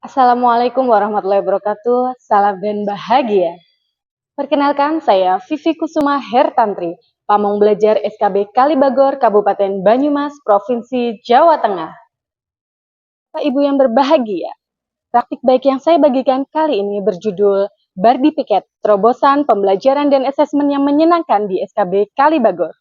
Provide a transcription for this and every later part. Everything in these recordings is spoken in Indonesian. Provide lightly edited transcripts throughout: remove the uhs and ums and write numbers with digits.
Assalamualaikum warahmatullahi wabarakatuh. Salam dan bahagia. Perkenalkan, saya Vivi Kusuma Hertantri, Pamong Belajar SKB Kalibagor, Kabupaten Banyumas, Provinsi Jawa Tengah. Bapak Ibu yang berbahagia, praktik baik yang saya bagikan kali ini berjudul Bardi Piket, Terobosan Pembelajaran dan Asesmen yang Menyenangkan di SKB Kalibagor.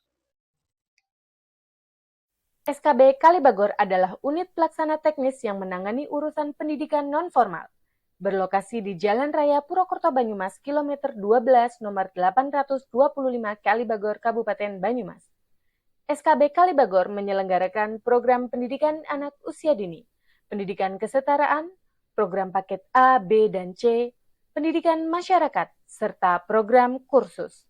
SKB Kalibagor adalah unit pelaksana teknis yang menangani urusan pendidikan non-formal. Berlokasi di Jalan Raya Purwokerto Banyumas, kilometer 12, nomor 825 Kalibagor, Kabupaten Banyumas. SKB Kalibagor menyelenggarakan program pendidikan anak usia dini, pendidikan kesetaraan, program paket A, B, dan C, pendidikan masyarakat, serta program kursus.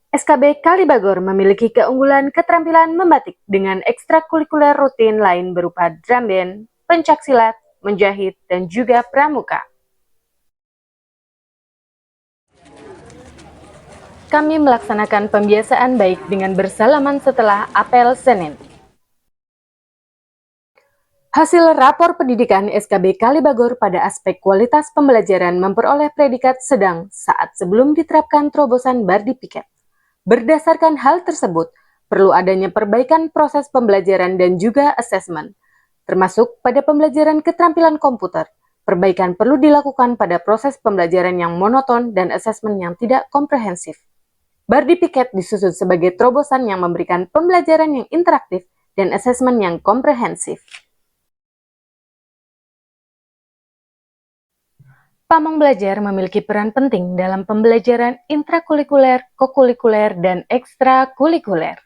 SKB Kalibagor memiliki keunggulan keterampilan membatik dengan ekstrakurikuler rutin lain berupa drum band, pencaksilat, menjahit, dan juga pramuka. Kami melaksanakan pembiasaan baik dengan bersalaman setelah apel Senin. Hasil rapor pendidikan SKB Kalibagor pada aspek kualitas pembelajaran memperoleh predikat sedang saat sebelum diterapkan terobosan Bardi Piket. Berdasarkan hal tersebut, perlu adanya perbaikan proses pembelajaran dan juga asesmen, termasuk pada pembelajaran keterampilan komputer. Perbaikan perlu dilakukan pada proses pembelajaran yang monoton dan asesmen yang tidak komprehensif. Bardi Piket disusun sebagai terobosan yang memberikan pembelajaran yang interaktif dan asesmen yang komprehensif. Pamong Belajar memiliki peran penting dalam pembelajaran intrakurikuler, kokurikuler, dan ekstrakurikuler.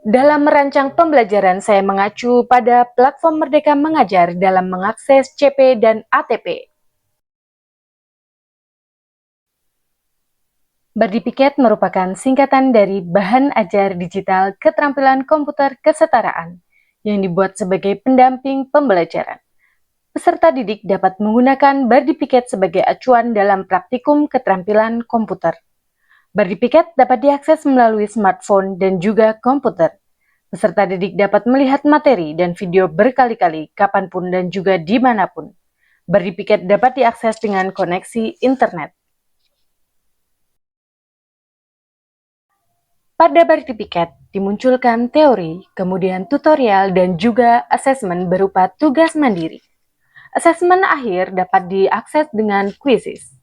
Dalam merancang pembelajaran, saya mengacu pada platform Merdeka Mengajar dalam mengakses CP dan ATP. Bardi Piket merupakan singkatan dari Bahan Ajar Digital Keterampilan Komputer Kesetaraan yang dibuat sebagai pendamping pembelajaran. Peserta didik dapat menggunakan Bardi Piket sebagai acuan dalam praktikum keterampilan komputer. Bardi Piket dapat diakses melalui smartphone dan juga komputer. Peserta didik dapat melihat materi dan video berkali-kali, kapanpun dan juga dimanapun. Bardi Piket dapat diakses dengan koneksi internet. Pada Bardi Piket dimunculkan teori, kemudian tutorial, dan juga asesmen berupa tugas mandiri. Asesmen akhir dapat diakses dengan kuisis.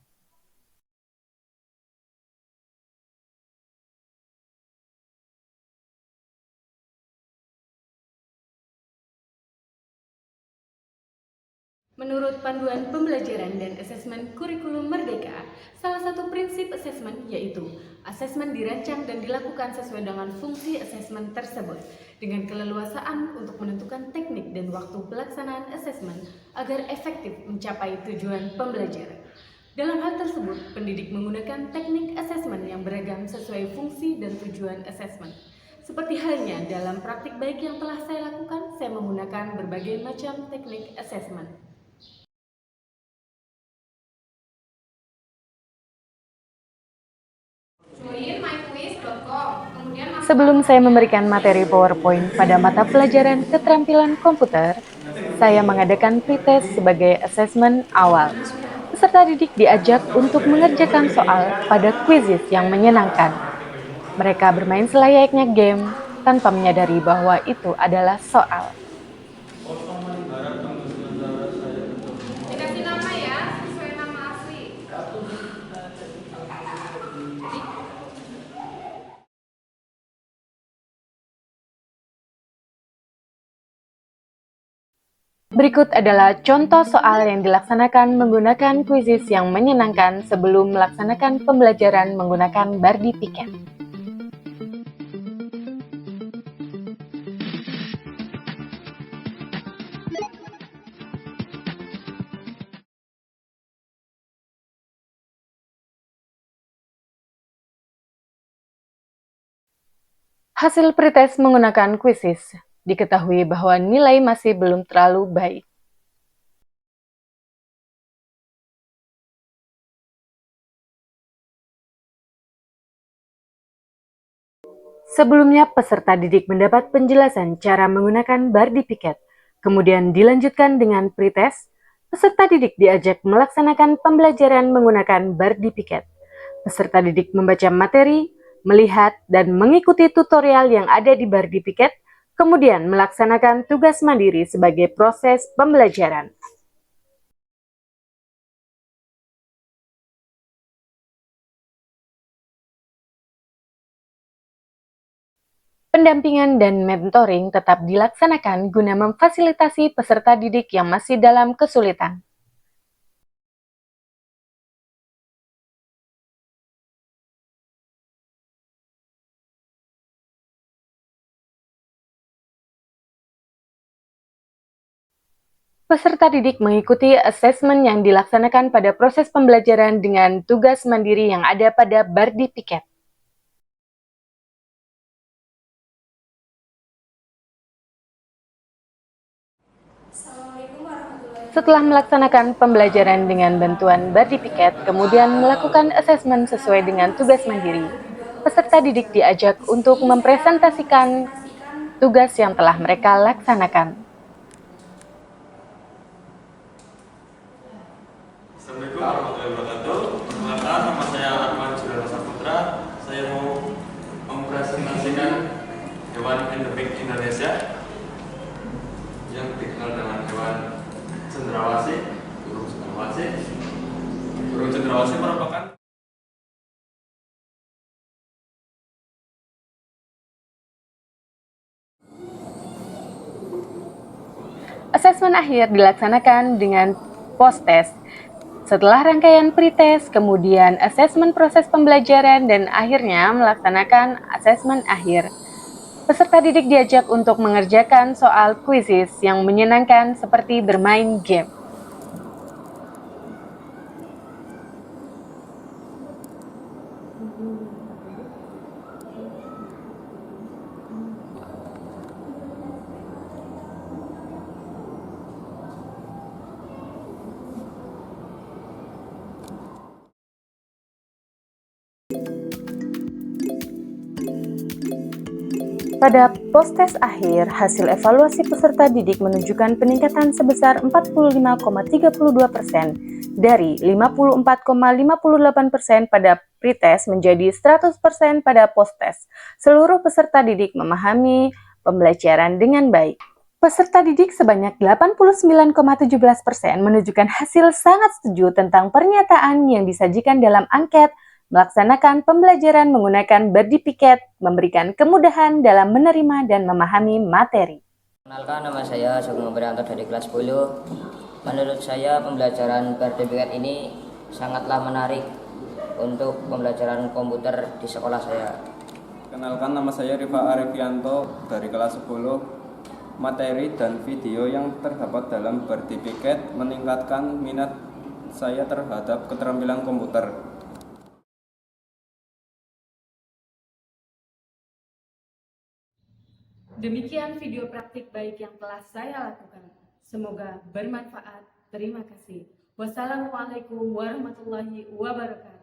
Menurut Panduan Pembelajaran dan Asesmen Kurikulum Merdeka, salah satu prinsip asesmen yaitu asesmen dirancang dan dilakukan sesuai dengan fungsi asesmen tersebut dengan keleluasaan untuk menentukan teknik dan waktu pelaksanaan asesmen agar efektif mencapai tujuan pembelajaran. Dalam hal tersebut, pendidik menggunakan teknik asesmen yang beragam sesuai fungsi dan tujuan asesmen. Seperti halnya dalam praktik baik yang telah saya lakukan, saya menggunakan berbagai macam teknik asesmen. Sebelum saya memberikan materi PowerPoint pada mata pelajaran keterampilan komputer, saya mengadakan pretest sebagai asesmen awal. Peserta didik diajak untuk mengerjakan soal pada kuisis yang menyenangkan. Mereka bermain selayaknya game tanpa menyadari bahwa itu adalah soal. Dikasih nama ya, sesuai nama asli. Berikut adalah contoh soal yang dilaksanakan menggunakan kuisis yang menyenangkan sebelum melaksanakan pembelajaran menggunakan Bardi Piket. Hasil pretest menggunakan kuisis, diketahui bahwa nilai masih belum terlalu baik. Sebelumnya, peserta didik mendapat penjelasan cara menggunakan Bardi Piket. Kemudian dilanjutkan dengan pretest. Peserta didik diajak melaksanakan pembelajaran menggunakan Bardi Piket. Peserta didik membaca materi, melihat, dan mengikuti tutorial yang ada di Bardi Piket, kemudian melaksanakan tugas mandiri sebagai proses pembelajaran. Pendampingan dan mentoring tetap dilaksanakan guna memfasilitasi peserta didik yang masih dalam kesulitan. Peserta didik mengikuti asesmen yang dilaksanakan pada proses pembelajaran dengan tugas mandiri yang ada pada Bardi Piket. Assalamualaikum warahmatullahi wabarakatuh. Setelah melaksanakan pembelajaran dengan bantuan Bardi Piket, kemudian melakukan asesmen sesuai dengan tugas mandiri. Peserta didik diajak untuk mempresentasikan tugas yang telah mereka laksanakan. Assalamualaikum warahmatullahi wabarakatuh. Perkenalkan, nama saya Arman Juliana Saputra. Saya mau mempresentasikan hewan endemik Indonesia yang dikenal dengan hewan cendrawasih. Burung cendrawasih. Burung cendrawasih merupakan Asesmen akhir dilaksanakan dengan post-test. Setelah rangkaian pretest, kemudian asesmen proses pembelajaran, dan akhirnya melaksanakan asesmen akhir. Peserta didik diajak untuk mengerjakan soal kuisis yang menyenangkan seperti bermain game. Pada post-test akhir, hasil evaluasi peserta didik menunjukkan peningkatan sebesar 45,32% dari 54,58% pada pretest menjadi 100% pada post-test. Seluruh peserta didik memahami pembelajaran dengan baik. Peserta didik sebanyak 89,17% menunjukkan hasil sangat setuju tentang pernyataan yang disajikan dalam angket. Melaksanakan pembelajaran menggunakan Bardi Piket memberikan kemudahan dalam menerima dan memahami materi. Kenalkan, nama saya Sugeng Prianto dari kelas 10. Menurut saya pembelajaran Bardi Piket ini sangatlah menarik untuk pembelajaran komputer di sekolah saya. Kenalkan, nama saya Rifa Arifianto dari kelas 10. Materi dan video yang terdapat dalam Bardi Piket meningkatkan minat saya terhadap keterampilan komputer. Demikian video praktik baik yang telah saya lakukan. Semoga bermanfaat. Terima kasih. Wassalamualaikum warahmatullahi wabarakatuh.